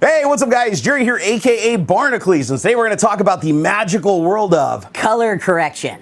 Hey, what's up guys? Jerry here, aka Barnacules, and today we're going to talk about the magical world of color correction.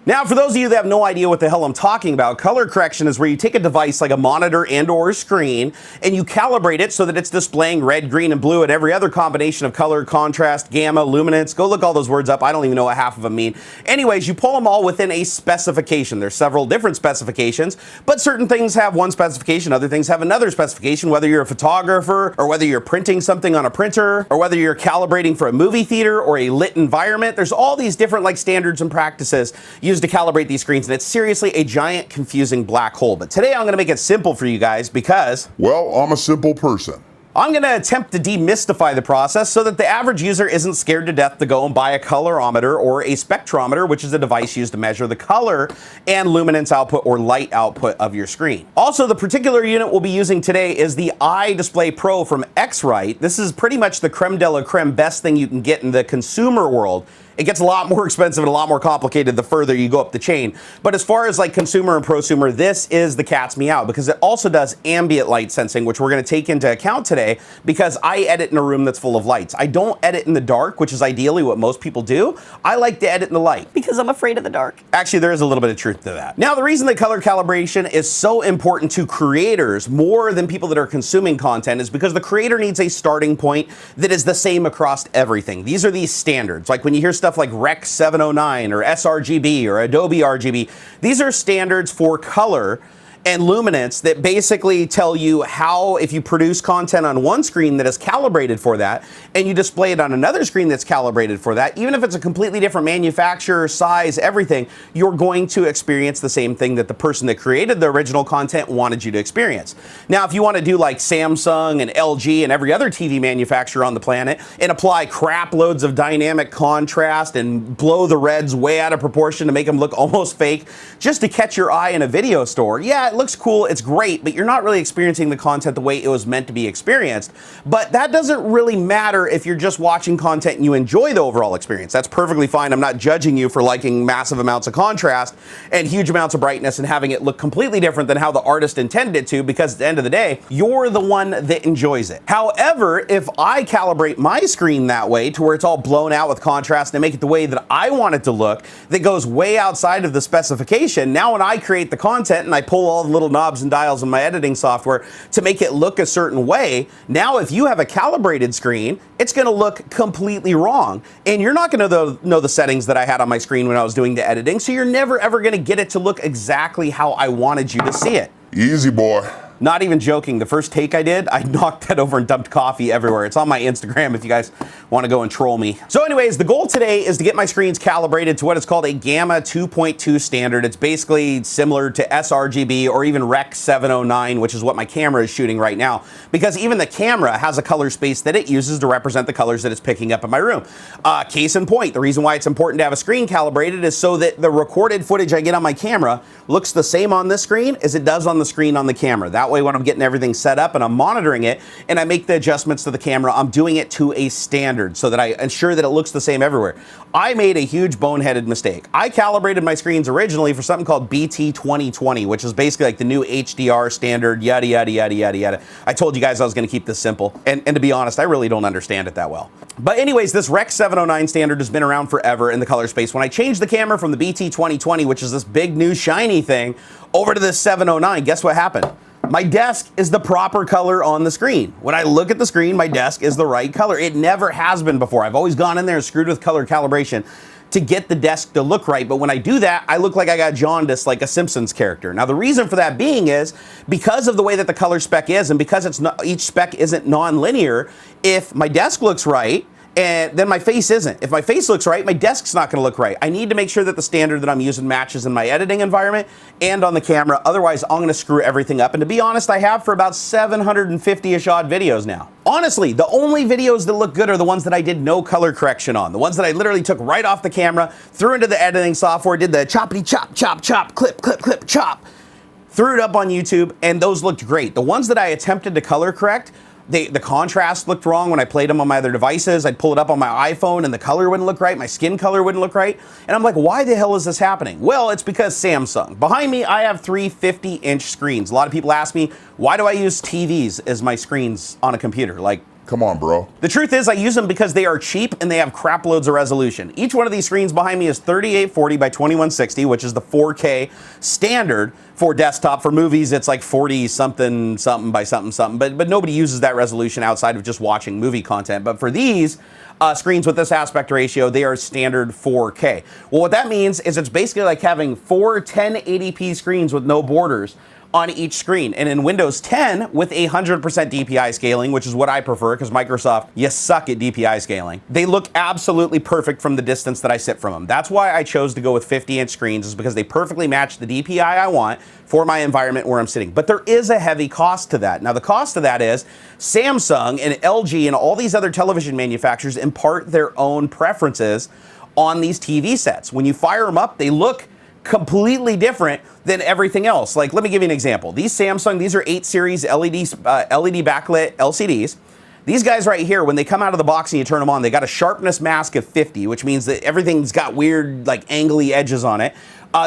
Now, for those of you that have no idea what the hell I'm talking about, color correction is where you take a device like a monitor and or a screen and you calibrate it so that it's displaying red, green, and blue and every other combination of color, contrast, gamma, luminance. Go look all those words up. I don't even know what half of them mean. Anyways, you pull them all within a specification. There's several different specifications, but certain things have one specification, other things have another specification, whether you're a photographer or whether you're printing something on a printer or whether you're calibrating for a movie theater or a lit environment. There's all these different standards and practices used to calibrate these screens, and it's seriously a giant confusing black hole. But today I'm going to make it simple for you guys because, well, I'm a simple person. I'm going to attempt to demystify the process so that the average user isn't scared to death to go and buy a colorimeter or a spectrometer, which is a device used to measure the color and luminance output or light output of your screen. Also, the particular unit we'll be using today is the iDisplay Pro from X-Rite. This is pretty much the creme de la creme, best thing you can get in the consumer world. It gets a lot more expensive and a lot more complicated the further you go up the chain. But as far as consumer and prosumer, this is the cat's meow because it also does ambient light sensing, which we're going to take into account today because I edit in a room that's full of lights. I don't edit in the dark, which is ideally what most people do. I like to edit in the light. Because I'm afraid of the dark. Actually, there is a little bit of truth to that. Now, the reason that color calibration is so important to creators more than people that are consuming content is because the creator needs a starting point that is the same across everything. These are these standards. Like when you hear stuff like Rec 709 or sRGB or Adobe RGB. These are standards for color and luminance that basically tell you how, if you produce content on one screen that is calibrated for that and you display it on another screen that's calibrated for that, even if it's a completely different manufacturer, size, everything, you're going to experience the same thing that the person that created the original content wanted you to experience. Now, if you want to do like Samsung and LG and every other TV manufacturer on the planet and apply crap loads of dynamic contrast and blow the reds way out of proportion to make them look almost fake just to catch your eye in a video store, yeah, it looks cool, it's great, but you're not really experiencing the content the way it was meant to be experienced. But that doesn't really matter if you're just watching content and you enjoy the overall experience. That's perfectly fine. I'm not judging you for liking massive amounts of contrast and huge amounts of brightness and having it look completely different than how the artist intended it to, because at the end of the day, you're the one that enjoys it. However, if I calibrate my screen that way to where it's all blown out with contrast and make it the way that I want it to look, that goes way outside of the specification, now when I create the content and I pull all the little knobs and dials in my editing software to make it look a certain way, now if you have a calibrated screen, it's going to look completely wrong. And you're not going to know the settings that I had on my screen when I was doing the editing, so you're never ever going to get it to look exactly how I wanted you to see it. Easy, boy. Not even joking, the first take I did, I knocked that over and dumped coffee everywhere. It's on my Instagram if you guys want to go and troll me. So anyways, the goal today is to get my screens calibrated to what is called a Gamma 2.2 standard. It's basically similar to sRGB or even Rec 709, which is what my camera is shooting right now, because even the camera has a color space that it uses to represent the colors that it's picking up in my room. Case in point, the reason why it's important to have a screen calibrated is so that the recorded footage I get on my camera looks the same on this screen as it does on the screen on the camera. That way, when I'm getting everything set up and I'm monitoring it and I make the adjustments to the camera, I'm doing it to a standard so that I ensure that it looks the same everywhere. I made a huge boneheaded mistake. I calibrated my screens originally for something called BT 2020, which is basically like the new HDR standard, yada, yada, yada, yada, yada. I told you guys I was going to keep this simple. And to be honest, I really don't understand it that well. But anyways, this Rec 709 standard has been around forever in the color space. When I changed the camera from the BT 2020, which is this big new shiny thing, over to this 709, guess what happened? My desk is the proper color on the screen. When I look at the screen, my desk is the right color. It never has been before. I've always gone in there and screwed with color calibration to get the desk to look right. But when I do that, I look like I got jaundice like a Simpsons character. Now, the reason for that being is because of the way that the color spec is and because it's not, each spec isn't non-linear, if my desk looks right, and then my face isn't. If my face looks right, my desk's not gonna look right. I need to make sure that the standard that I'm using matches in my editing environment and on the camera. Otherwise, I'm gonna screw everything up. And to be honest, I have for about 750-ish odd videos now. Honestly, the only videos that look good are the ones that I did no color correction on. The ones that I literally took right off the camera, threw into the editing software, did the choppity chop, chop, chop, clip, clip, clip, chop, threw it up on YouTube, and those looked great. The ones that I attempted to color correct, the contrast looked wrong when I played them on my other devices. I'd pull it up on my iPhone and the color wouldn't look right. My skin color wouldn't look right. And I'm like, why the hell is this happening? Well, it's because Samsung. Behind me, I have three 50-inch screens. A lot of people ask me, why do I use TVs as my screens on a computer? Like, Come on, bro. The truth is I use them because they are cheap and they have crap loads of resolution. Each one of these screens behind me is 3840 by 2160, which is the 4K standard for desktop. For movies, it's like 40 something by something, but nobody uses that resolution outside of just watching movie content. But for these screens with this aspect ratio, they are standard 4K. Well, what that means is it's basically like having 4 1080p screens with no borders on each screen. And in Windows 10 with 100% DPI scaling, which is what I prefer because Microsoft, you suck at DPI scaling. They look absolutely perfect from the distance that I sit from them. That's why I chose to go with 50-inch screens, is because they perfectly match the DPI I want for my environment where I'm sitting. But there is a heavy cost to that. Now the cost of that is Samsung and LG and all these other television manufacturers impart their own preferences on these TV sets. When you fire them up, they look completely different than everything else. Like, let me give you an example. These Samsung, these are 8 series LED backlit LCDs. These guys right here, when they come out of the box and you turn them on, they got a sharpness mask of 50, which means that everything's got weird, like, angly edges on it.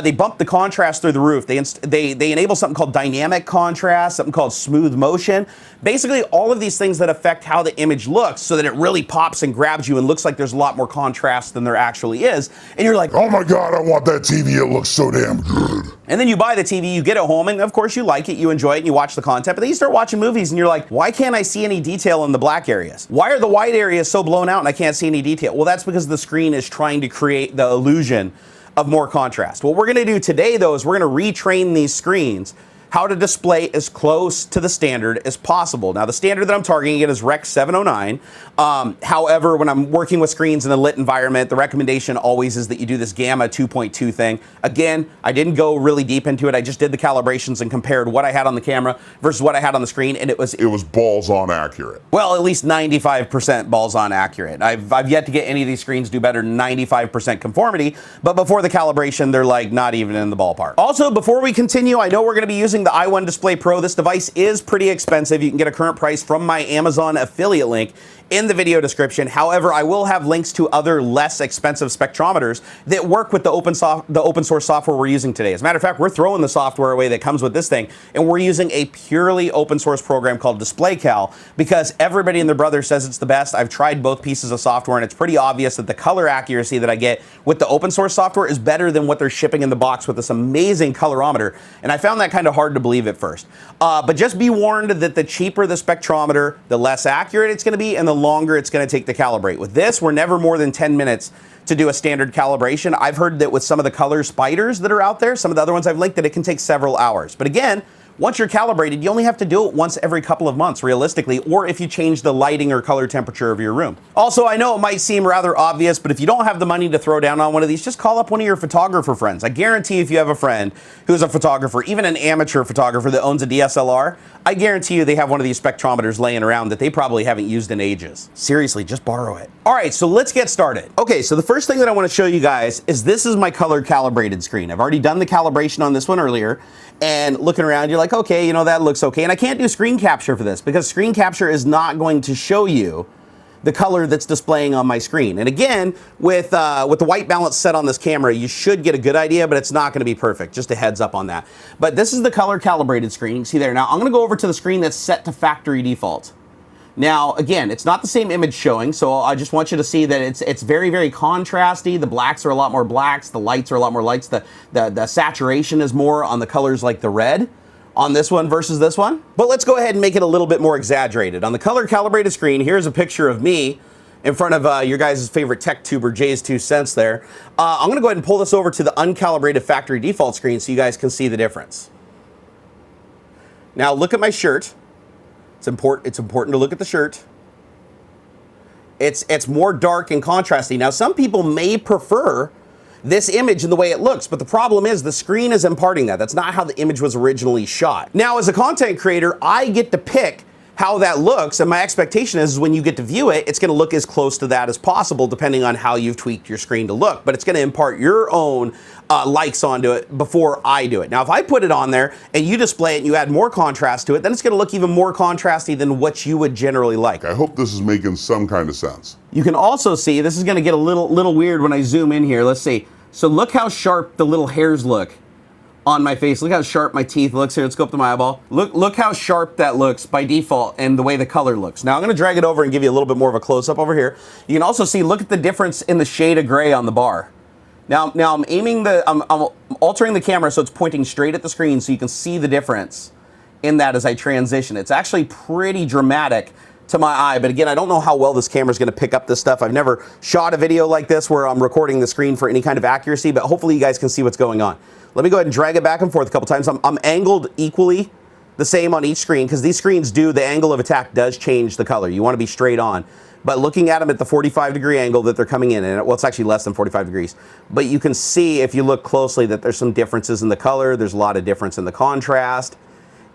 They bump the contrast through the roof. They enable something called dynamic contrast, something called smooth motion. Basically, all of these things that affect how the image looks so that it really pops and grabs you and looks like there's a lot more contrast than there actually is. And you're like, Oh my God, I want that TV. It looks so damn good. and then you buy the TV, you get it home, and of course you like it, you enjoy it, and you watch the content, but then you start watching movies and you're like, why can't I see any detail in the black areas? Why are the white areas so blown out and I can't see any detail? Well, that's because the screen is trying to create the illusion of more contrast. What we're gonna do today, though, is we're gonna retrain these screens how to display as close to the standard as possible. Now, the standard that I'm targeting again is Rec 709. However, when I'm working with screens in a lit environment, the recommendation always is that you do this Gamma 2.2 thing. Again, I didn't go really deep into it. I just did the calibrations and compared what I had on the camera versus what I had on the screen, and it was balls on accurate. well, at least 95% balls on accurate. I've yet to get any of these screens do better than 95% conformity, but before the calibration, they're like not even in the ballpark. Also, before we continue, I know we're gonna be using the i1 Display Pro. This device is pretty expensive. You can get a current price from my Amazon affiliate link in the video description. However, I will have links to other less expensive spectrometers that work with the open source software we're using today. As a matter of fact, we're throwing the software away that comes with this thing, and we're using a purely open source program called DisplayCal because everybody and their brother says it's the best. I've tried both pieces of software, and it's pretty obvious that the color accuracy that I get with the open source software is better than what they're shipping in the box with this amazing colorimeter, and I found that kind of hard to believe at first. But just be warned that the cheaper the spectrometer, the less accurate it's going to be, and the longer it's going to take to calibrate. With this, we're never more than 10 minutes to do a standard calibration. I've heard that with some of the color spiders that are out there, some of the other ones I've linked, that it can take several hours. But again, once you're calibrated, you only have to do it once every couple of months, realistically, or if you change the lighting or color temperature of your room. Also, I know it might seem rather obvious, but if you don't have the money to throw down on one of these, just call up one of your photographer friends. I guarantee if you have a friend who's a photographer, even an amateur photographer that owns a DSLR, I guarantee you they have one of these spectrometers laying around that they probably haven't used in ages. Seriously, just borrow it. All right, so let's get started. Okay, so the first thing that I want to show you guys is this is my color calibrated screen. I've already done the calibration on this one earlier, and looking around, you're like, okay, you know, that looks okay. And I can't do screen capture for this because screen capture is not going to show you the color that's displaying on my screen. And again, with the white balance set on this camera, you should get a good idea, but it's not gonna be perfect, just a heads up on that. But this is the color calibrated screen, you can see there. Now I'm gonna go over to the screen that's set to factory default. Now, again, it's not the same image showing, so I just want you to see that it's very, very contrasty. The blacks are a lot more blacks, the lights are a lot more lights, the saturation is more on the colors like the red on this one versus this one. But let's go ahead and make it a little bit more exaggerated. On the color calibrated screen, here's a picture of me in front of your guys' favorite tech tuber, Jay's 2 cents there. I'm gonna go ahead and pull this over to the uncalibrated factory default screen so you guys can see the difference. Now look at my shirt. It's important to look at the shirt. It's more dark and contrasty. Now, some people may prefer this image and the way it looks, but the problem is the screen is imparting that. That's not how the image was originally shot. Now, as a content creator, I get to pick how that looks, and my expectation is when you get to view it, it's gonna look as close to that as possible depending on how you've tweaked your screen to look, but it's gonna impart your own likes onto it before I do it. Now, if I put it on there and you display it and you add more contrast to it, then it's gonna look even more contrasty than what you would generally like. I hope this is making some kind of sense. You can also see, this is gonna get a little weird when I zoom in here. Let's see. So look how sharp the little hairs look on my face. Look how sharp my teeth looks here. Let's go up to my eyeball. Look how sharp that looks by default and the way the color looks. Now I'm gonna drag it over and give you a little bit more of a close-up over here. You can also see, look at the difference in the shade of gray on the bar. Now I'm aiming I'm altering the camera so it's pointing straight at the screen so you can see the difference in that as I transition. It's actually pretty dramatic to my eye, but again, I don't know how well this camera is going to pick up this stuff. I've never shot a video like this where I'm recording the screen for any kind of accuracy, but hopefully you guys can see what's going on. Let me go ahead and drag it back and forth a couple times. I'm angled equally the same on each screen because these screens the angle of attack does change the color. You want to be straight on. But looking at them at the 45-degree angle that they're coming in, and well, it's actually less than 45 degrees, but you can see if you look closely that there's some differences in the color. There's a lot of difference in the contrast.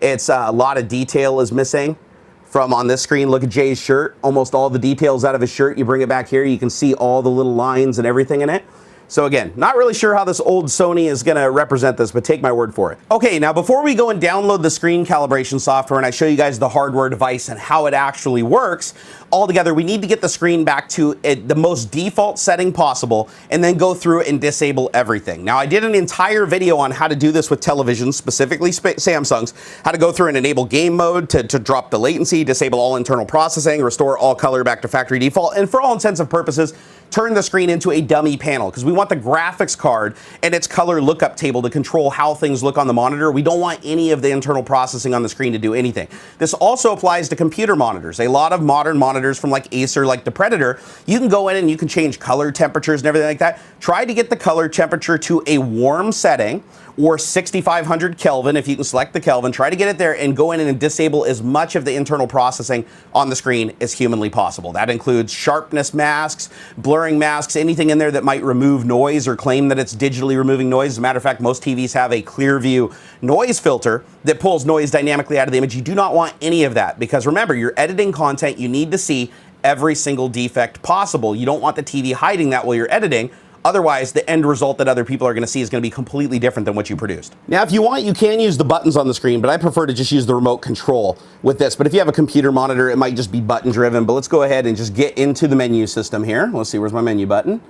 It's a lot of detail is missing from on this screen. Look at Jay's shirt. Almost all the details out of his shirt. You bring it back here, you can see all the little lines and everything in it. So again, not really sure how this old Sony is gonna represent this, but take my word for it. Okay, now before we go and download the screen calibration software and I show you guys the hardware device and how it actually works, altogether we need to get the screen back to the most default setting possible and then go through and disable everything. Now I did an entire video on how to do this with televisions, specifically Samsung's, how to go through and enable game mode to drop the latency, disable all internal processing, restore all color back to factory default, and for all intents and purposes, turn the screen into a dummy panel because we want the graphics card and its color lookup table to control how things look on the monitor. We don't want any of the internal processing on the screen to do anything. This also applies to computer monitors. A lot of modern monitors from like Acer, like the Predator, you can go in and you can change color temperatures and everything like that. Try to get the color temperature to a warm setting or 6500 Kelvin if you can select the Kelvin. Try to get it there and go in and disable as much of the internal processing on the screen as humanly possible. That includes sharpness masks, blurring masks, anything in there that might remove noise or claim that it's digitally removing noise. As a matter of fact, most TVs have a Clearview noise filter that pulls noise dynamically out of the image. You do not want any of that because remember, you're editing content, you need to see every single defect possible. You don't want the TV hiding that while you're editing. Otherwise, the end result that other people are going to see is going to be completely different than what you produced. Now, if you want, you can use the buttons on the screen, but I prefer to just use the remote control with this. But if you have a computer monitor, it might just be button driven. But let's go ahead and just get into the menu system here. Let's see, where's my menu button?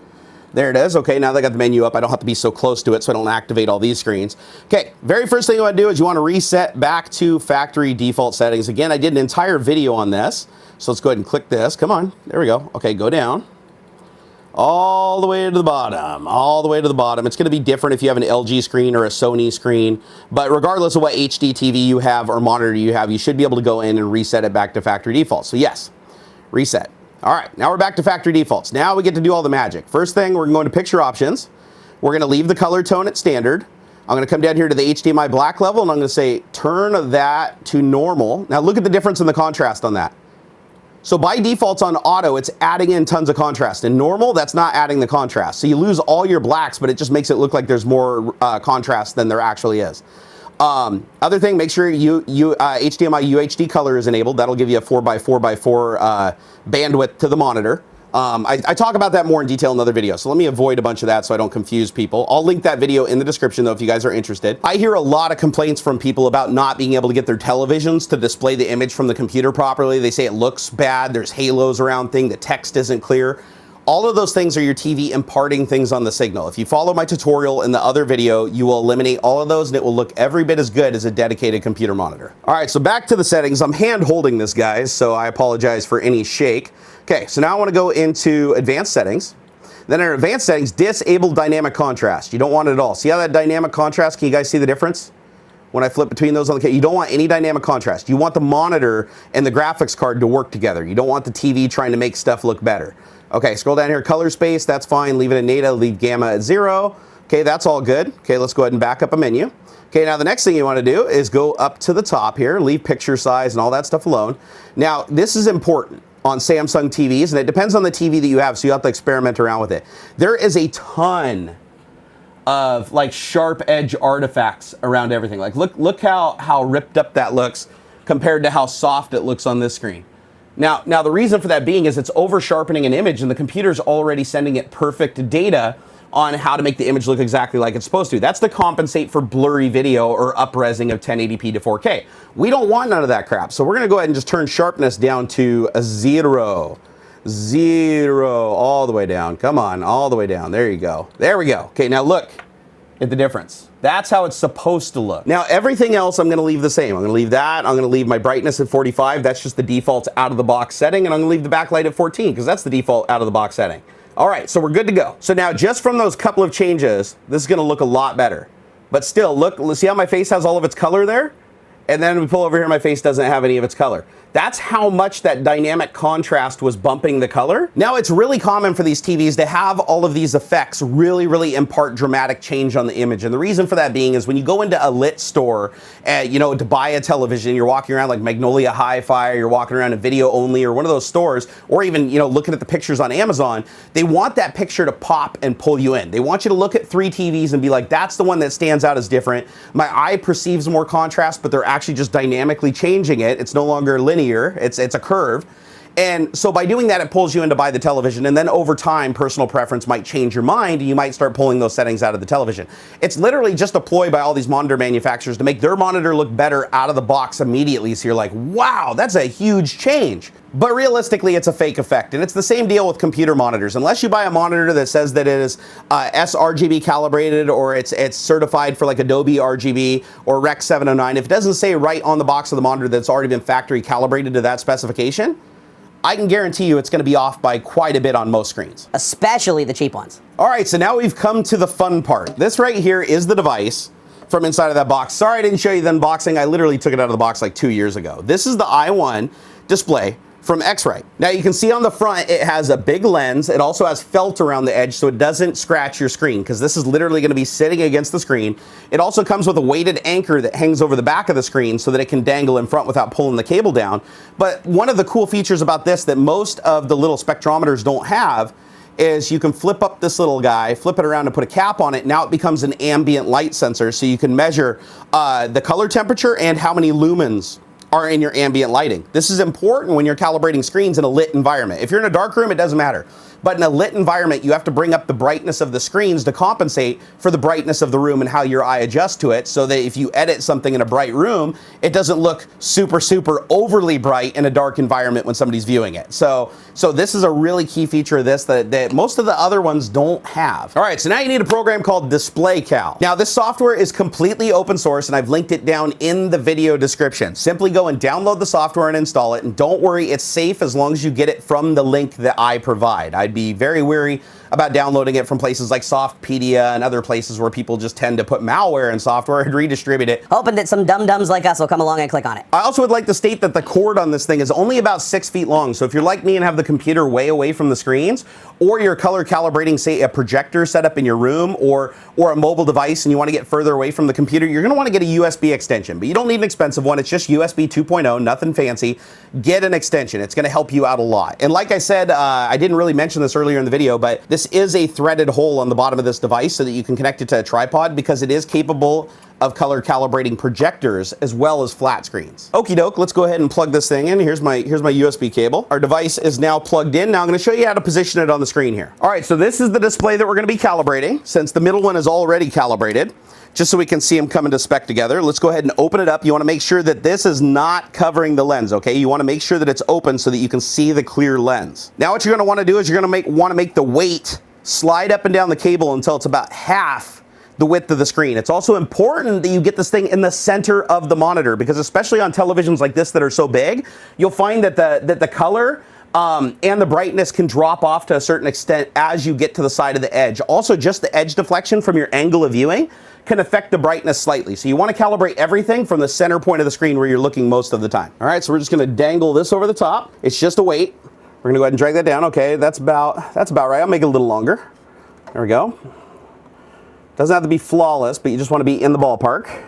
There it is. Okay, now that I got the menu up, I don't have to be so close to it so I don't activate all these screens. Okay, very first thing you want to do is you want to reset back to factory default settings. Again, I did an entire video on this. So let's go ahead and click this. Come on, there we go. Okay, go down. All the way to the bottom, all the way to the bottom. It's gonna be different if you have an LG screen or a Sony screen, but regardless of what HD TV you have or monitor you have, you should be able to go in and reset it back to factory default. So yes, reset. All right, now we're back to factory defaults. Now we get to do all the magic. First thing, we're going to picture options. We're gonna leave the color tone at standard. I'm gonna come down here to the HDMI black level and I'm gonna say, turn that to normal. Now look at the difference in the contrast on that. So by default on auto, it's adding in tons of contrast. In normal, that's not adding the contrast. So you lose all your blacks, but it just makes it look like there's more contrast than there actually is. Other thing, make sure HDMI UHD color is enabled. That'll give you a 4x4x4 bandwidth to the monitor. I talk about that more in detail in other videos, so let me avoid a bunch of that so I don't confuse people. I'll link that video in the description though if you guys are interested. I hear a lot of complaints from people about not being able to get their televisions to display the image from the computer properly. They say it looks bad, there's halos around things, the text isn't clear. All of those things are your TV imparting things on the signal. If you follow my tutorial in the other video, you will eliminate all of those and it will look every bit as good as a dedicated computer monitor. All right, so back to the settings. I'm hand holding this, guys, so I apologize for any shake. Okay, so now I want to go into advanced settings. Then in advanced settings, disable dynamic contrast. You don't want it at all. See how that dynamic contrast, can you guys see the difference? When I flip between those on the case, you don't want any dynamic contrast. You want the monitor and the graphics card to work together. You don't want the TV trying to make stuff look better. Okay, scroll down here, color space, that's fine. Leave it at native, leave gamma at 0. Okay, that's all good. Okay, let's go ahead and back up a menu. Okay, now the next thing you want to do is go up to the top here, leave picture size and all that stuff alone. Now, this is important on Samsung TVs, and it depends on the TV that you have, so you have to experiment around with it. There is a ton of like sharp edge artifacts around everything. Like look how ripped up that looks compared to how soft it looks on this screen. Now the reason for that being is it's over sharpening an image and the computer's already sending it perfect data on how to make the image look exactly like it's supposed to. That's to compensate for blurry video or up-resing of 1080p to 4K. We don't want none of that crap. So we're gonna go ahead and just turn sharpness down to a 0. 0, all the way down. Come on, all the way down. There you go. There we go. Okay, now look. Get the difference? That's how it's supposed to look. Now, everything else I'm gonna leave the same. I'm gonna leave that. I'm gonna leave my brightness at 45. That's just the default out of the box setting. And I'm gonna leave the backlight at 14 because that's the default out of the box setting. All right, so we're good to go. So now just from those couple of changes, this is gonna look a lot better. But still, look, see how my face has all of its color there? And then we pull over here, my face doesn't have any of its color. That's how much that dynamic contrast was bumping the color. Now, it's really common for these TVs to have all of these effects really impart dramatic change on the image. And the reason for that being is when you go into a lit store, to buy a television, you're walking around like Magnolia Hi-Fi, or you're walking around a Video Only or one of those stores, or even, looking at the pictures on Amazon, they want that picture to pop and pull you in. They want you to look at 3 TVs and be like, that's the one that stands out as different. My eye perceives more contrast, but they're actually just dynamically changing it. It's no longer linear. It's a curve. And so by doing that, it pulls you in to buy the television. And then over time, personal preference might change your mind and you might start pulling those settings out of the television. It's literally just a ploy by all these monitor manufacturers to make their monitor look better out of the box immediately. So you're like, wow, that's a huge change. But realistically, it's a fake effect. And it's the same deal with computer monitors. Unless you buy a monitor that says that it is sRGB calibrated or it's certified for like Adobe RGB or Rec 709, if it doesn't say right on the box of the monitor that it's already been factory calibrated to that specification, I can guarantee you it's going to be off by quite a bit on most screens. Especially the cheap ones. All right, so now we've come to the fun part. This right here is the device from inside of that box. Sorry I didn't show you the unboxing. I literally took it out of the box like 2 years ago. This is the i1 display from X-Rite. Now you can see on the front it has a big lens. It also has felt around the edge so it doesn't scratch your screen because this is literally going to be sitting against the screen. It also comes with a weighted anchor that hangs over the back of the screen so that it can dangle in front without pulling the cable down. But one of the cool features about this that most of the little spectrometers don't have is you can flip up this little guy, flip it around and put a cap on it. Now it becomes an ambient light sensor so you can measure the color temperature and how many lumens are in your ambient lighting. This is important when you're calibrating screens in a lit environment. If you're in a dark room, it doesn't matter. But in a lit environment, you have to bring up the brightness of the screens to compensate for the brightness of the room and how your eye adjusts to it so that if you edit something in a bright room, it doesn't look super overly bright in a dark environment when somebody's viewing it. So this is a really key feature of this that most of the other ones don't have. All right, so now you need a program called DisplayCal. Now this software is completely open source and I've linked it down in the video description. Simply go and download the software and install it, and don't worry, it's safe as long as you get it from the link that I provide. I'd be very wary about downloading it from places like Softpedia and other places where people just tend to put malware in software and redistribute it. Hoping that some dum-dums like us will come along and click on it. I also would like to state that the cord on this thing is only about 6 feet long. So if you're like me and have the computer way away from the screens, or you're color calibrating, say, a projector set up in your room or a mobile device and you want to get further away from the computer, you're going to want to get a USB extension. But you don't need an expensive one. It's just USB 2.0, nothing fancy. Get an extension. It's going to help you out a lot. And like I said, I didn't really mention this earlier in the video, but this is a threaded hole on the bottom of this device so that you can connect it to a tripod because it is capable of color calibrating projectors as well as flat screens. Okie doke, let's go ahead and plug this thing in. Here's my USB cable. Our device is now plugged in. Now I'm gonna show you how to position it on the screen here. All right, so this is the display that we're gonna be calibrating. Since the middle one is already calibrated, just so we can see them come into spec together, let's go ahead and open it up. You wanna make sure that this is not covering the lens, okay? You wanna make sure that it's open so that you can see the clear lens. Now what you're gonna wanna do is you're gonna wanna make the weight slide up and down the cable until it's about half the width of the screen. It's also important that you get this thing in the center of the monitor because especially on televisions like this that are so big, you'll find that the color and the brightness can drop off to a certain extent as you get to the side of the edge. Also, just the edge deflection from your angle of viewing can affect the brightness slightly. So you want to calibrate everything from the center point of the screen where you're looking most of the time. All right, so we're just going to dangle this over the top. It's just a weight. We're going to go ahead and drag that down. Okay, that's about right. I'll make it a little longer. There we go. Doesn't have to be flawless, but you just want to be in the ballpark.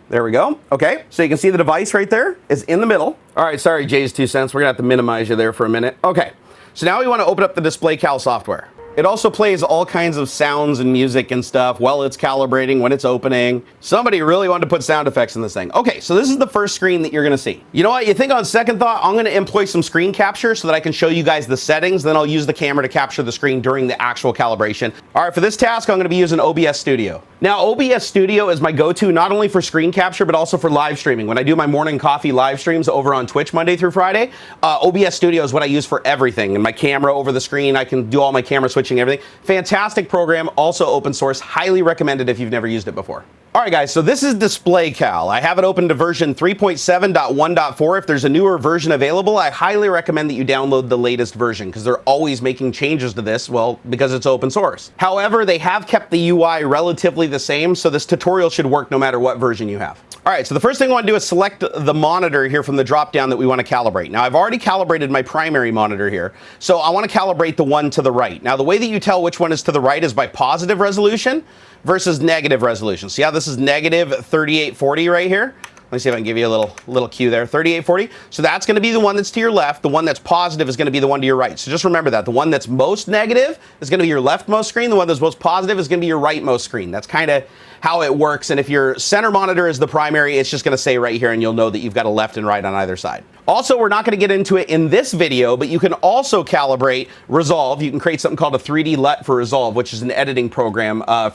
There we go. Okay, so you can see the device right there is in the middle. All right, sorry, Jay's 2 cents. We're gonna have to minimize you there for a minute. Okay, so now we want to open up the DisplayCal software. It also plays all kinds of sounds and music and stuff while it's calibrating, when it's opening. Somebody really wanted to put sound effects in this thing. Okay, so this is the first screen that you're gonna see. You know what, you think on second thought, I'm gonna employ some screen capture so that I can show you guys the settings, then I'll use the camera to capture the screen during the actual calibration. All right, for this task, I'm gonna be using OBS Studio. Now, OBS Studio is my go-to not only for screen capture, but also for live streaming. When I do my morning coffee live streams over on Twitch Monday through Friday, OBS Studio is what I use for everything. And my camera over the screen, I can do all my camera switches switching, everything. Fantastic program, also open source, highly recommended if you've never used it before. All right, guys, so this is Display Cal. I have it open to version 3.7.1.4. If there's a newer version available, I highly recommend that you download the latest version because they're always making changes to this, well, because it's open source. However, they have kept the UI relatively the same, so this tutorial should work no matter what version you have. All right, so the first thing I want to do is select the monitor here from the drop-down that we want to calibrate. Now, I've already calibrated my primary monitor here, so I want to calibrate the one to the right. Now, the way that you tell which one is to the right is by positive resolution versus negative resolution. See how this is negative 3840 right here? Let me see if I can give you a little cue there. 3840. So that's going to be the one that's to your left. The one that's positive is going to be the one to your right. So just remember that. The one that's most negative is going to be your leftmost screen. The one that's most positive is going to be your rightmost screen. That's kind of how it works. And if your center monitor is the primary, it's just going to say right here, and you'll know that you've got a left and right on either side. Also, we're not going to get into it in this video, but you can also calibrate Resolve. You can create something called a 3D LUT for Resolve, which is an editing program by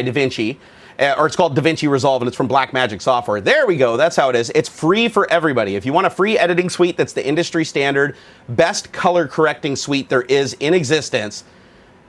DaVinci. Or it's called DaVinci Resolve, and it's from Blackmagic Software. There we go. That's how it is. It's free for everybody. If you want a free editing suite that's the industry standard, best color correcting suite there is in existence,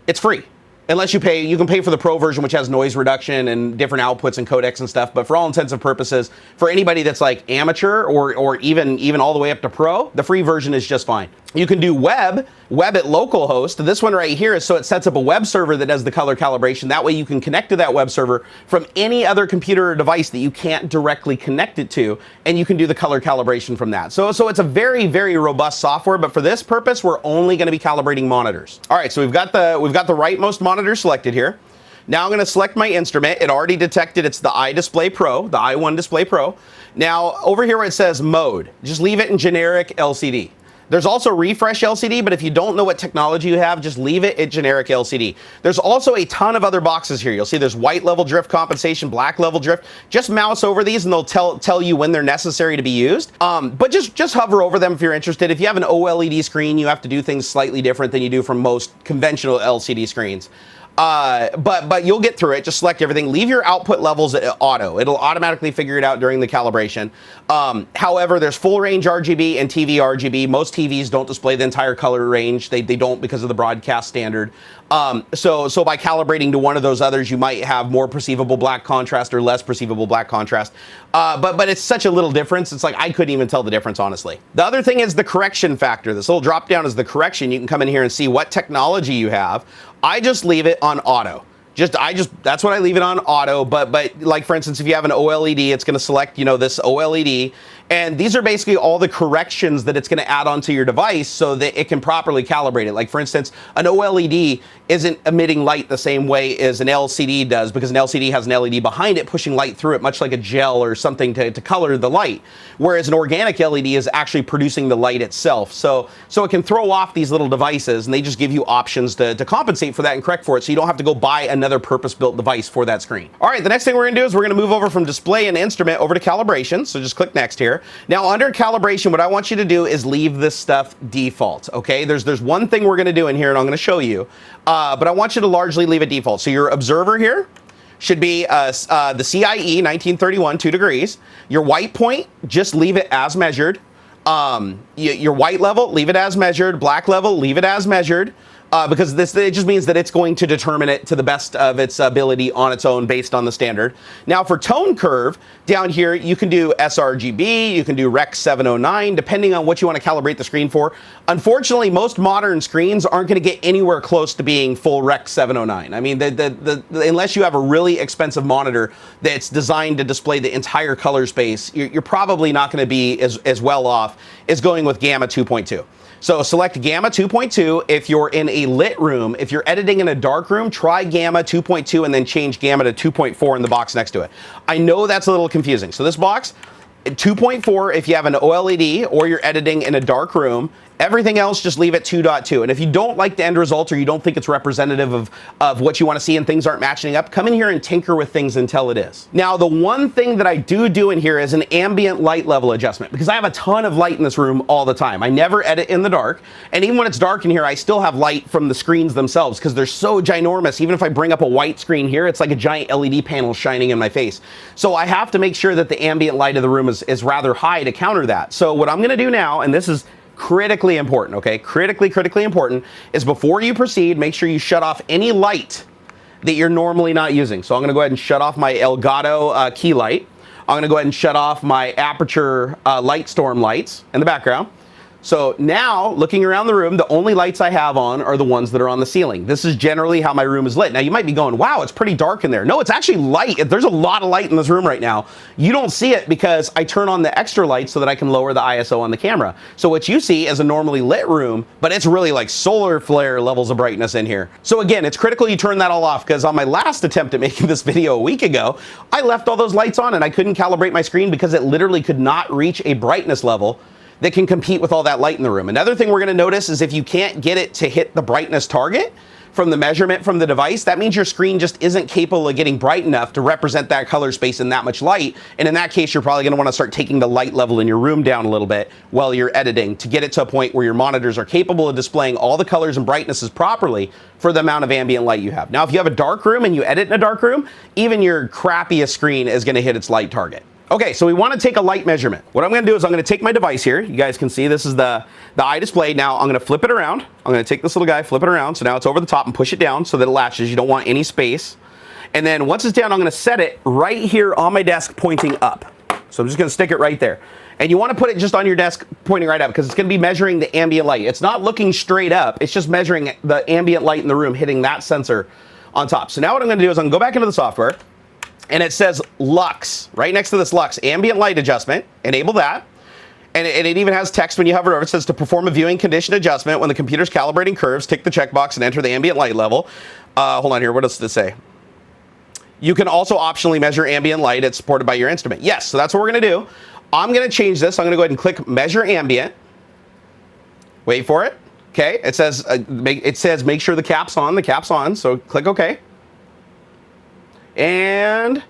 it's free. Unless you pay, you can pay for the pro version, which has noise reduction and different outputs and codecs and stuff. But for all intents and purposes, for anybody that's like amateur or even all the way up to pro, the free version is just fine. You can do web at localhost. This one right here is so it sets up a web server that does the color calibration. That way you can connect to that web server from any other computer or device that you can't directly connect it to, and you can do the color calibration from that. So it's a very, very robust software, but for this purpose, we're only going to be calibrating monitors. All right, so we've got the rightmost monitor selected here. Now I'm going to select my instrument. It already detected it's the iDisplay Pro, the i1 Display Pro. Now over here where it says mode, just leave it in generic LCD. There's also refresh LCD, but if you don't know what technology you have, just leave it at generic LCD. There's also a ton of other boxes here. You'll see there's white level drift compensation, black level drift. Just mouse over these and they'll tell you when they're necessary to be used. But just hover over them if you're interested. If you have an OLED screen, you have to do things slightly different than you do from most conventional LCD screens. But you'll get through it. Just select everything. Leave your output levels at auto. It'll automatically figure it out during the calibration. However, there's full range RGB and TV RGB. Most TVs don't display the entire color range. They don't because of the broadcast standard. So by calibrating to one of those others, you might have more perceivable black contrast or less perceivable black contrast. But it's such a little difference. It's like I couldn't even tell the difference, honestly. The other thing is the correction factor. This little drop down is the correction. You can come in here and see what technology you have. I just leave it on auto. That's what I leave it on auto, but like for instance, if you have an OLED, it's going to select, this OLED, and these are basically all the corrections that it's going to add onto your device so that it can properly calibrate it. Like for instance, an OLED isn't emitting light the same way as an LCD does because an LCD has an LED behind it pushing light through it, much like a gel or something to color the light, whereas an organic LED is actually producing the light itself. So it can throw off these little devices, and they just give you options to compensate for that and correct for it, so you don't have to go buy another purpose-built device for that screen. All right, the next thing we're gonna do is we're gonna move over from display and instrument over to calibration. So just click next here. Now under calibration, what I want you to do is leave this stuff default, okay? There's one thing we're gonna do in here, and I'm gonna show you, but I want you to largely leave it default. So your observer here should be the CIE 1931, 2 degrees. Your white point, just leave it as measured. Your white level, leave it as measured. Black level, leave it as measured. Because it just means that it's going to determine it to the best of its ability on its own based on the standard. Now for tone curve, down here you can do sRGB, you can do Rec 709, depending on what you want to calibrate the screen for. Unfortunately, most modern screens aren't going to get anywhere close to being full Rec 709. I mean, unless you have a really expensive monitor that's designed to display the entire color space, you're probably not going to be as well off as going with Gamma 2.2. So select Gamma 2.2 if you're in a lit room. If you're editing in a dark room, try Gamma 2.2 and then change Gamma to 2.4 in the box next to it. I know that's a little confusing. So this box, 2.4 if you have an OLED or you're editing in a dark room. Everything else, just leave it 2.2. And if you don't like the end result or you don't think it's representative of what you want to see and things aren't matching up, come in here and tinker with things until it is. Now, the one thing that I do in here is an ambient light level adjustment, because I have a ton of light in this room all the time. I never edit in the dark. And even when it's dark in here, I still have light from the screens themselves because they're so ginormous. Even if I bring up a white screen here, it's like a giant LED panel shining in my face. So I have to make sure that the ambient light of the room is rather high to counter that. So what I'm going to do now, and this is critically important, okay? Critically important is before you proceed, make sure you shut off any light that you're normally not using. So I'm gonna go ahead and shut off my Elgato key light. I'm gonna go ahead and shut off my Aperture light storm lights in the background. So now, looking around the room, the only lights I have on are the ones that are on the ceiling. This is generally how my room is lit. Now, you might be going, wow, it's pretty dark in there. No, it's actually light. There's a lot of light in this room right now. You don't see it because I turn on the extra light so that I can lower the ISO on the camera. So what you see is a normally lit room, but it's really like solar flare levels of brightness in here. So again, it's critical you turn that all off, because on my last attempt at making this video a week ago, I left all those lights on and I couldn't calibrate my screen because it literally could not reach a brightness level that can compete with all that light in the room. Another thing we're gonna notice is if you can't get it to hit the brightness target from the measurement from the device, that means your screen just isn't capable of getting bright enough to represent that color space in that much light. And in that case, you're probably gonna wanna start taking the light level in your room down a little bit while you're editing to get it to a point where your monitors are capable of displaying all the colors and brightnesses properly for the amount of ambient light you have. Now, if you have a dark room and you edit in a dark room, even your crappiest screen is gonna hit its light target. Okay, so we want to take a light measurement. What I'm going to do is I'm going to take my device here. You guys can see this is the iDisplay. Now I'm going to flip it around. I'm going to take this little guy, flip it around. So now it's over the top and push it down so that it latches. You don't want any space. And then once it's down, I'm going to set it right here on my desk pointing up. So I'm just going to stick it right there. And you want to put it just on your desk pointing right up because it's going to be measuring the ambient light. It's not looking straight up. It's just measuring the ambient light in the room hitting that sensor on top. So now what I'm going to do is I'm going to go back into the software. And it says Lux, right next to this Lux, ambient light adjustment, enable that. And it even has text when you hover over. It says to perform a viewing condition adjustment when the computer's calibrating curves, tick the checkbox and enter the ambient light level. Hold on here, what does this say? You can also optionally measure ambient light. It's supported by your instrument. Yes, so that's what we're gonna do. I'm gonna change this. I'm gonna go ahead and click measure ambient. Wait for it. Okay, it says make sure the cap's on, so click OK. And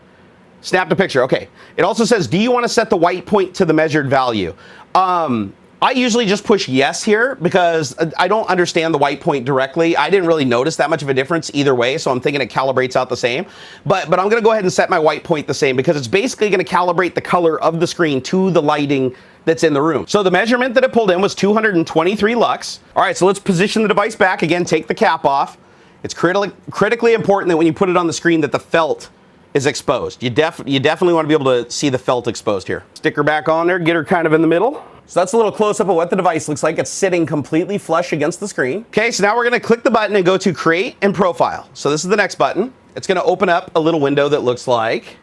snap the picture. Okay. It also says, do you want to set the white point to the measured value? I usually just push yes here because I don't understand the white point directly. I didn't really notice that much of a difference either way, so I'm thinking it calibrates out the same. But I'm going to go ahead and set my white point the same because it's basically going to calibrate the color of the screen to the lighting that's in the room. So the measurement that it pulled in was 223 lux. All right, so let's position the device back. Again, take the cap off. It's critically important that when you put it on the screen that the felt is exposed. You definitely want to be able to see the felt exposed here. Stick her back on there, get her kind of in the middle. So that's a little close-up of what the device looks like. It's sitting completely flush against the screen. Okay, so now we're gonna click the button and go to Create and Profile. So this is the next button. It's gonna open up a little window that looks like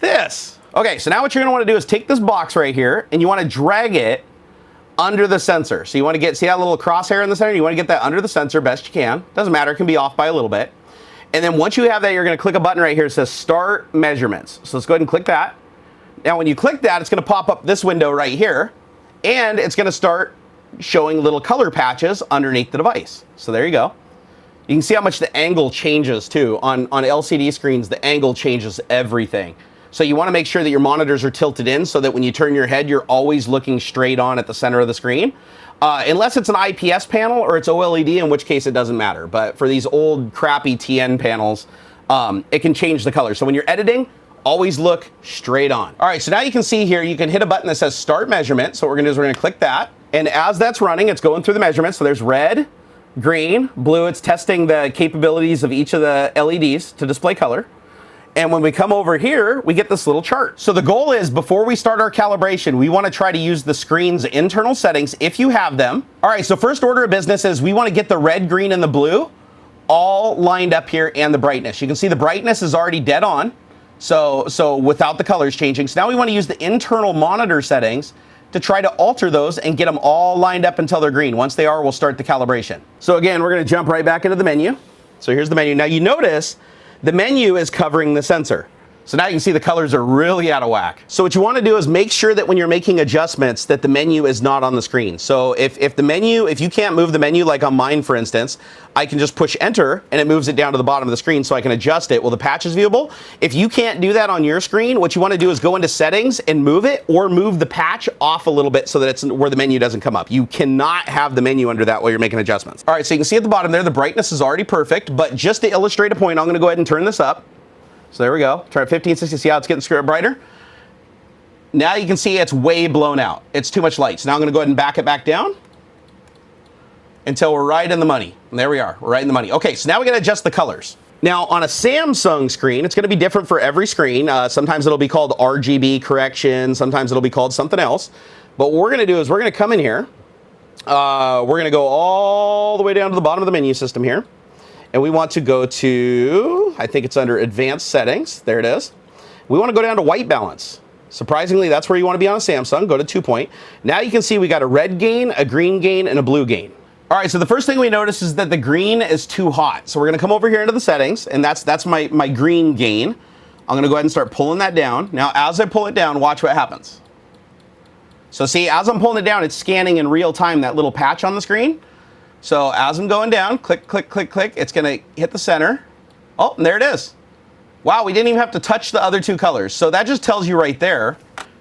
this. Okay, so now what you're gonna wanna do is take this box right here and you wanna drag it under the sensor. So you want to see that little crosshair in the center? You want to get that under the sensor best you can. Doesn't matter, it can be off by a little bit. And then once you have that, you're going to click a button right here that says Start Measurements. So let's go ahead and click that. Now when you click that, it's going to pop up this window right here, and it's going to start showing little color patches underneath the device. So there you go. You can see how much the angle changes too. On LCD screens, the angle changes everything. So you want to make sure that your monitors are tilted in so that when you turn your head, you're always looking straight on at the center of the screen. Unless it's an IPS panel or it's OLED, in which case it doesn't matter. But for these old crappy TN panels, it can change the color. So when you're editing, always look straight on. All right, so now you can see here, you can hit a button that says Start Measurement. So what we're gonna do is we're gonna click that. And as that's running, it's going through the measurements. So there's red, green, blue. It's testing the capabilities of each of the LEDs to display color. And when we come over here, we get this little chart. So the goal is before we start our calibration, we want to try to use the screen's internal settings if you have them. All right, so first order of business is we want to get the red, green, and the blue all lined up here and the brightness. You can see the brightness is already dead on. So without the colors changing. So now we want to use the internal monitor settings to try to alter those and get them all lined up until they're green. Once they are, we'll start the calibration. So again, we're going to jump right back into the menu. So here's the menu. Now you notice the menu is covering the sensor. So now you can see the colors are really out of whack. So what you want to do is make sure that when you're making adjustments that the menu is not on the screen. So if you can't move the menu, like on mine for instance, I can just push enter and it moves it down to the bottom of the screen so I can adjust it. Well, the patch is viewable. If you can't do that on your screen, what you want to do is go into settings and move it, or move the patch off a little bit so that it's where the menu doesn't come up. You cannot have the menu under that while you're making adjustments. All right, so you can see at the bottom there, the brightness is already perfect, but just to illustrate a point, I'm going to go ahead and turn this up. So there we go. Try 1560, see how it's getting brighter? Now you can see it's way blown out. It's too much light. So now I'm going to go ahead and back it back down. until we're right in the money. And there we are, we're right in the money. Okay, so now we gotta adjust the colors. Now on a Samsung screen, it's gonna be different for every screen. Sometimes it'll be called RGB correction, sometimes it'll be called something else. But what we're gonna do is we're gonna come in here, we're gonna go all the way down to the bottom of the menu system here. And we want to go to, I think it's under advanced settings, there it is. We wanna go down to white balance. Surprisingly, that's where you wanna be on a Samsung, go to 2-point. Now you can see we got a red gain, a green gain, and a blue gain. All right, so the first thing we notice is that the green is too hot. So we're gonna come over here into the settings, and that's my green gain. I'm gonna go ahead and start pulling that down. Now, as I pull it down, watch what happens. So see, as I'm pulling it down, it's scanning in real time that little patch on the screen. So as I'm going down, click, click, click, click, it's gonna hit the center. Oh, and there it is. Wow, we didn't even have to touch the other two colors. So that just tells you right there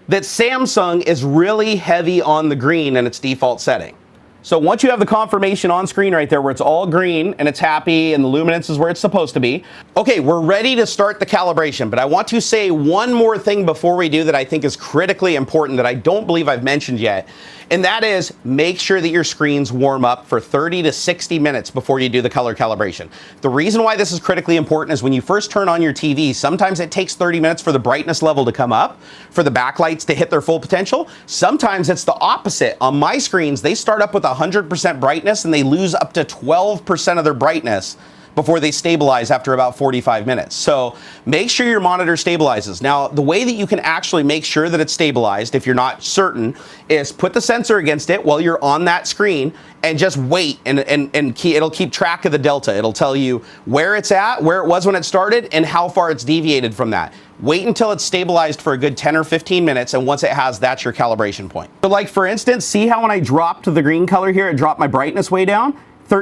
that Samsung is really heavy on the green in its default setting. So once you have the confirmation on screen right there where it's all green and it's happy and the luminance is where it's supposed to be, okay, we're ready to start the calibration, but I want to say one more thing before we do that I think is critically important that I don't believe I've mentioned yet, and that is make sure that your screens warm up for 30 to 60 minutes before you do the color calibration. The reason why this is critically important is when you first turn on your TV, sometimes it takes 30 minutes for the brightness level to come up, for the backlights to hit their full potential. Sometimes it's the opposite. On my screens, they start up with 100% brightness and they lose up to 12% of their brightness before they stabilize after about 45 minutes. So make sure your monitor stabilizes. Now, the way that you can actually make sure that it's stabilized, if you're not certain, is put the sensor against it while you're on that screen and just wait, and it'll keep track of the delta. It'll tell you where it's at, where it was when it started, and how far it's deviated from that. Wait until it's stabilized for a good 10 or 15 minutes, and once it has, that's your calibration point. So like for instance, see how when I dropped the green color here, it dropped my brightness way down?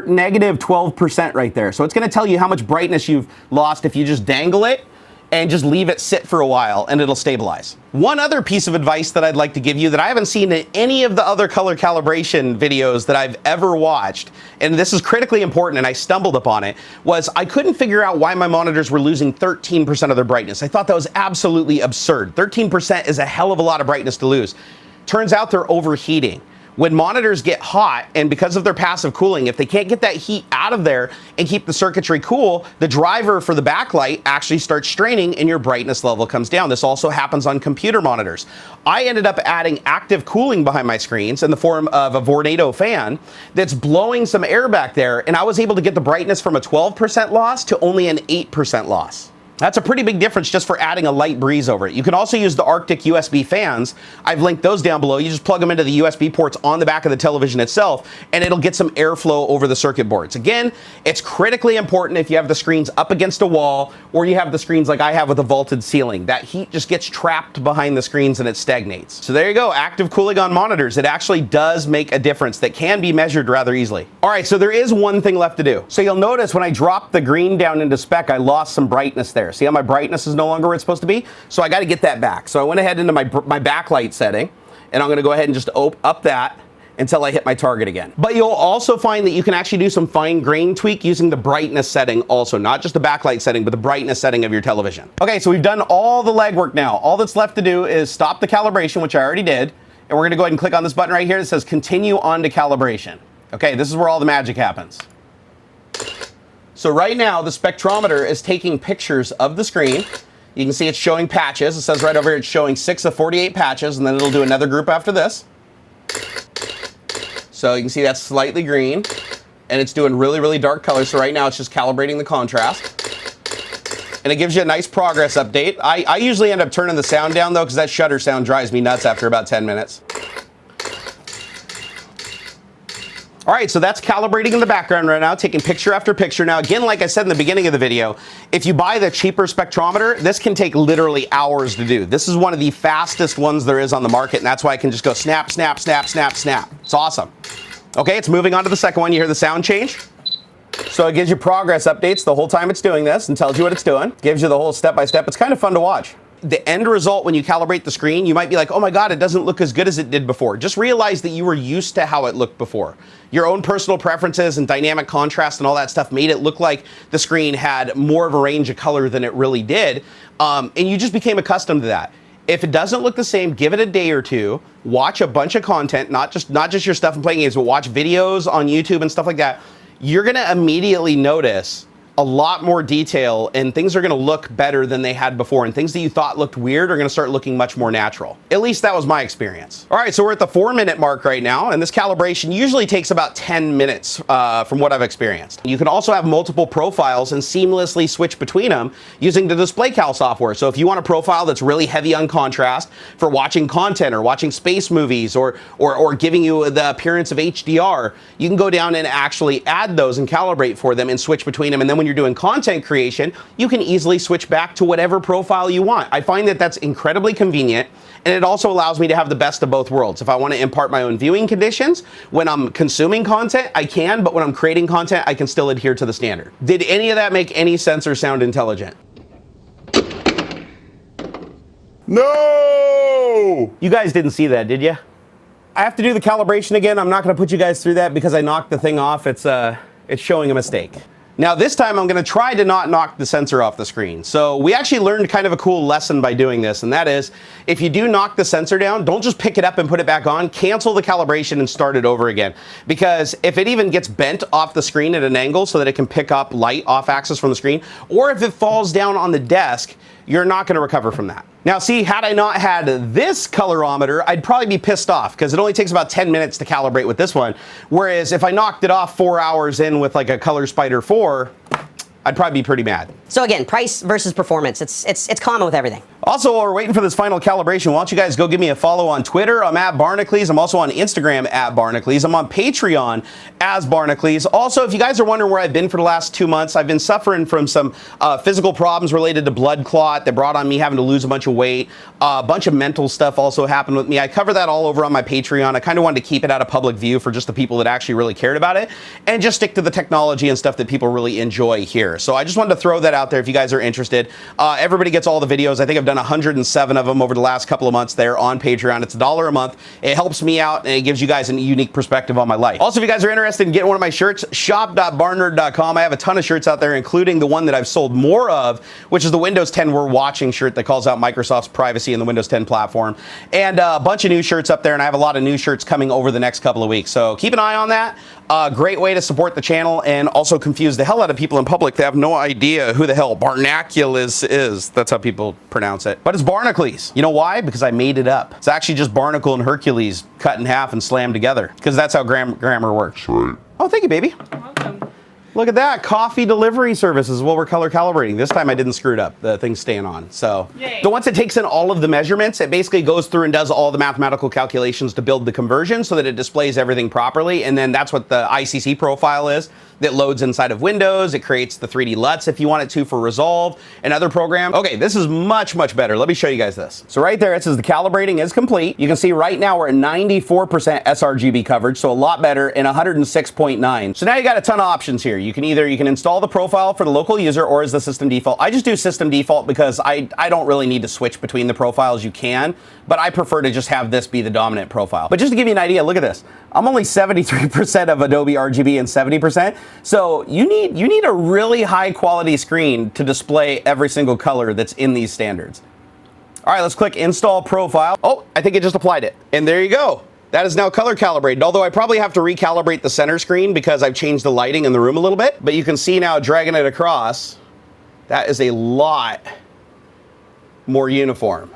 Negative 12% right there. So it's gonna tell you how much brightness you've lost if you just dangle it and just leave it sit for a while and it'll stabilize. One other piece of advice that I'd like to give you that I haven't seen in any of the other color calibration videos that I've ever watched, and this is critically important and I stumbled upon it, was I couldn't figure out why my monitors were losing 13% of their brightness. I thought that was absolutely absurd. 13% is a hell of a lot of brightness to lose. Turns out they're overheating. When monitors get hot, and because of their passive cooling, if they can't get that heat out of there and keep the circuitry cool, the driver for the backlight actually starts straining and your brightness level comes down. This also happens on computer monitors. I ended up adding active cooling behind my screens in the form of a Vornado fan that's blowing some air back there, and I was able to get the brightness from a 12% loss to only an 8% loss. That's a pretty big difference just for adding a light breeze over it. You can also use the Arctic USB fans. I've linked those down below. You just plug them into the USB ports on the back of the television itself, and it'll get some airflow over the circuit boards. Again, it's critically important if you have the screens up against a wall or you have the screens like I have with a vaulted ceiling. That heat just gets trapped behind the screens and it stagnates. So there you go, active cooling on monitors. It actually does make a difference that can be measured rather easily. All right, so there is one thing left to do. So you'll notice when I dropped the green down into spec, I lost some brightness there. See how my brightness is no longer where it's supposed to be? So I got to get that back. So I went ahead into my backlight setting, and I'm going to go ahead and just up that until I hit my target again. But you'll also find that you can actually do some fine grain tweak using the brightness setting also, not just the backlight setting, but the brightness setting of your television. Okay, so we've done all the legwork now. All that's left to do is stop the calibration, which I already did, and we're going to go ahead and click on this button right here that says continue on to calibration. Okay, this is where all the magic happens. So right now, the spectrometer is taking pictures of the screen. You can see it's showing patches. It says right over here it's showing 6 of 48 patches, and then it'll do another group after this. So you can see that's slightly green, and it's doing really, really dark colors. So right now it's just calibrating the contrast. And it gives you a nice progress update. I usually end up turning the sound down though, because that shutter sound drives me nuts after about 10 minutes. All right, so that's calibrating in the background right now, taking picture after picture. Now, again, like I said in the beginning of the video, if you buy the cheaper spectrometer, this can take literally hours to do. This is one of the fastest ones there is on the market, and that's why I can just go snap, snap, snap, snap, snap. It's awesome. Okay, it's moving on to the second one. You hear the sound change? So it gives you progress updates the whole time it's doing this and tells you what it's doing. Gives you the whole step-by-step. It's kind of fun to watch. The end result when you calibrate the screen, you might be like, oh my God, it doesn't look as good as it did before. Just realize that you were used to how it looked before. Your own personal preferences and dynamic contrast and all that stuff made it look like the screen had more of a range of color than it really did. And you just became accustomed to that. If it doesn't look the same, give it a day or two, watch a bunch of content, not just your stuff and playing games, but watch videos on YouTube and stuff like that. You're gonna immediately notice a lot more detail, and things are gonna look better than they had before, and things that you thought looked weird are gonna start looking much more natural. At least that was my experience. All right, so we're at the 4-minute mark right now, and this calibration usually takes about 10 minutes from what I've experienced. You can also have multiple profiles and seamlessly switch between them using the display cal software. So if you want a profile that's really heavy on contrast for watching content or watching space movies or giving you the appearance of HDR, you can go down and actually add those and calibrate for them and switch between them. And then when you're doing content creation, you can easily switch back to whatever profile you want. I find that that's incredibly convenient, and it also allows me to have the best of both worlds. If I want to impart my own viewing conditions, when I'm consuming content, I can, but when I'm creating content, I can still adhere to the standard. Did any of that make any sense or sound intelligent? No! You guys didn't see that, did you? I have to do the calibration again. I'm not going to put you guys through that because I knocked the thing off. It's showing a mistake. Now this time I'm going to try to not knock the sensor off the screen. So we actually learned kind of a cool lesson by doing this, and that is if you do knock the sensor down, don't just pick it up and put it back on, cancel the calibration and start it over again. Because if it even gets bent off the screen at an angle so that it can pick up light off axis from the screen, or if it falls down on the desk, you're not going to recover from that. Now see, had I not had this colorimeter, I'd probably be pissed off because it only takes about 10 minutes to calibrate with this one. Whereas if I knocked it off 4 hours in with like a Color Spider 4, I'd probably be pretty mad. So again, price versus performance. It's common with everything. Also, while we're waiting for this final calibration, why don't you guys go give me a follow on Twitter? I'm at Barnacules. I'm also on Instagram at Barnacules. I'm on Patreon as Barnacules. Also, if you guys are wondering where I've been for the last 2 months, I've been suffering from some physical problems related to blood clot that brought on me having to lose a bunch of weight. A bunch of mental stuff also happened with me. I cover that all over on my Patreon. I kind of wanted to keep it out of public view for just the people that actually really cared about it and just stick to the technology and stuff that people really enjoy here. So I just wanted to throw that out there if you guys are interested. Everybody gets all the videos. I think I've done 107 of them over the last couple of months there on Patreon. It's $1 a month. It helps me out and it gives you guys a unique perspective on my life. Also, if you guys are interested in getting one of my shirts, shop.barnerd.com. I have a ton of shirts out there, including the one that I've sold more of, which is the Windows 10 We're Watching shirt that calls out Microsoft's privacy in the Windows 10 platform. And a bunch of new shirts up there, and I have a lot of new shirts coming over the next couple of weeks. So keep an eye on that. Great way to support the channel and also confuse the hell out of people in public that have no idea who the hell Barnacules is. That's how people pronounce it. But it's Barnacules. You know why? Because I made it up. It's actually just Barnacle and Hercules cut in half and slammed together. Because that's how grammar works. Right. Oh, thank you, baby. Welcome. Look at that. Coffee delivery services while we're color calibrating. This time I didn't screw it up. The thing's staying on. So Yay. once it takes in all of the measurements, it basically goes through and does all the mathematical calculations to build the conversion so that it displays everything properly. And then that's what the ICC profile is that loads inside of Windows. It creates the 3D LUTs if you want it to for Resolve and other programs. Okay, this is much, much better. Let me show you guys this. So right there, it says the calibrating is complete. You can see right now we're at 94% sRGB coverage, so a lot better, and 106.9. So now you got a ton of options here. You can install the profile for the local user or as the system default. I just do system default because I don't really need to switch between the profiles. You can, but I prefer to just have this be the dominant profile. But just to give you an idea, look at this. I'm only 73% of Adobe RGB and 70%. So you need a really high quality screen to display every single color that's in these standards. All right, let's click install profile. Oh, I think it just applied it. And there you go. That is now color calibrated, although I probably have to recalibrate the center screen because I've changed the lighting in the room a little bit. But you can see now dragging it across, that is a lot more uniform.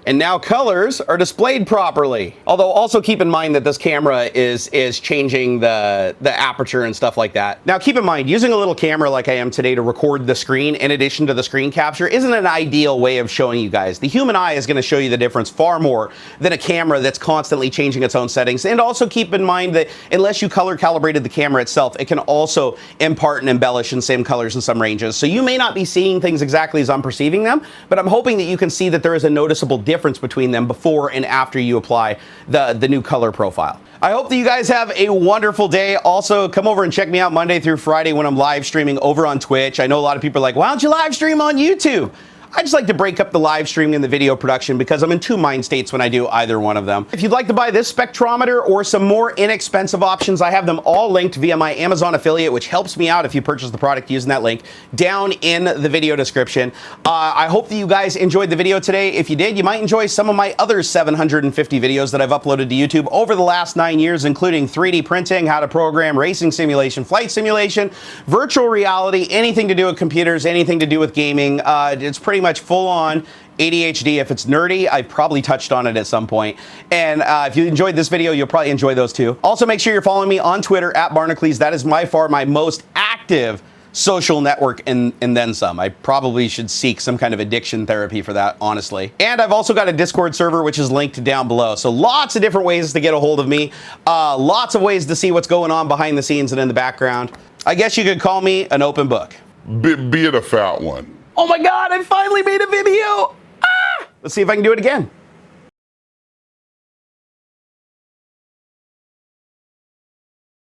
And now colors are displayed properly. Although also keep in mind that this camera is changing the aperture and stuff like that. Now keep in mind, using a little camera like I am today to record the screen in addition to the screen capture isn't an ideal way of showing you guys. The human eye is gonna show you the difference far more than a camera that's constantly changing its own settings. And also keep in mind that unless you color calibrated the camera itself, it can also impart and embellish in same colors in some ranges. So you may not be seeing things exactly as I'm perceiving them, but I'm hoping that you can see that there is a noticeable difference between them before and after you apply the new color profile. I hope that you guys have a wonderful day. Also, come over and check me out Monday through Friday when I'm live streaming over on Twitch. I know a lot of people are like, why don't you live stream on YouTube? I just like to break up the live streaming and the video production because I'm in two mind states when I do either one of them. If you'd like to buy this spectrometer or some more inexpensive options, I have them all linked via my Amazon affiliate, which helps me out if you purchase the product using that link down in the video description. I hope that you guys enjoyed the video today. If you did, you might enjoy some of my other 750 videos that I've uploaded to YouTube over the last 9 years, including 3D printing, how to program, racing simulation, flight simulation, virtual reality, anything to do with computers, anything to do with gaming. It's pretty much full on ADHD. If it's nerdy, I've probably touched on it at some point. And if you enjoyed this video, you'll probably enjoy those too. Also, make sure you're following me on Twitter at Barnacules. That is by far my most active social network and then some. I probably should seek some kind of addiction therapy for that, honestly. And I've also got a Discord server, which is linked down below. So lots of different ways to get a hold of me. Lots of ways to see what's going on behind the scenes and in the background. I guess you could call me an open book. Be it a fat one. Oh my God, I finally made a video. Let's see if I can do it again.